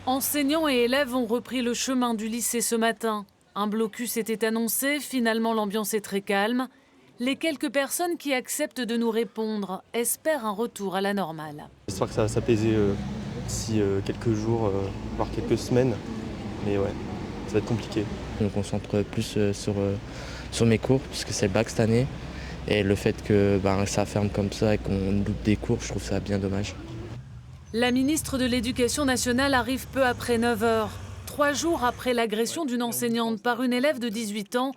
Enseignants et élèves ont repris le chemin du lycée ce matin. Un blocus était annoncé, finalement l'ambiance est très calme. Les quelques personnes qui acceptent de nous répondre espèrent un retour à la normale. J'espère que ça va s'apaiser d'ici quelques jours, voire quelques semaines. Mais ouais, ça va être compliqué. Je me concentre plus sur mes cours, puisque c'est le bac cette année. Et le fait que ça ferme comme ça et qu'on loupe des cours, je trouve ça bien dommage. La ministre de l'Éducation nationale arrive peu après 9 h. 3 jours après l'agression d'une enseignante par une élève de 18 ans,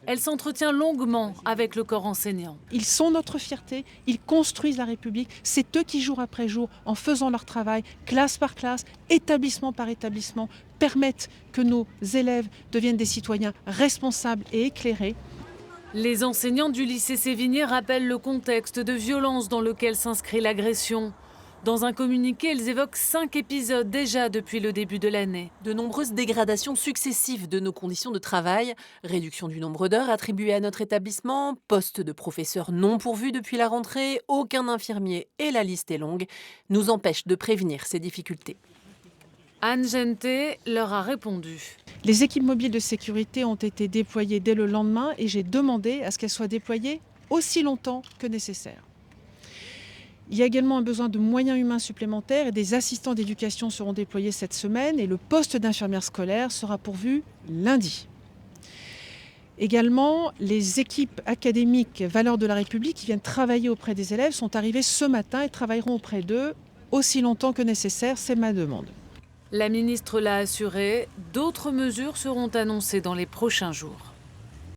elle s'entretient longuement avec le corps enseignant. Ils sont notre fierté, ils construisent la République. C'est eux qui, jour après jour, en faisant leur travail, classe par classe, établissement par établissement, permettent que nos élèves deviennent des citoyens responsables et éclairés. Les enseignants du lycée Sévigné rappellent le contexte de violence dans lequel s'inscrit l'agression. Dans un communiqué, ils évoquent 5 épisodes déjà depuis le début de l'année. De nombreuses dégradations successives de nos conditions de travail, réduction du nombre d'heures attribuées à notre établissement, postes de professeurs non pourvus depuis la rentrée, aucun infirmier et la liste est longue, nous empêchent de prévenir ces difficultés. Anne Genté leur a répondu. Les équipes mobiles de sécurité ont été déployées dès le lendemain et j'ai demandé à ce qu'elles soient déployées aussi longtemps que nécessaire. Il y a également un besoin de moyens humains supplémentaires et des assistants d'éducation seront déployés cette semaine et le poste d'infirmière scolaire sera pourvu lundi. Également, les équipes académiques Valeurs de la République qui viennent travailler auprès des élèves sont arrivées ce matin et travailleront auprès d'eux aussi longtemps que nécessaire, c'est ma demande. La ministre l'a assuré, d'autres mesures seront annoncées dans les prochains jours.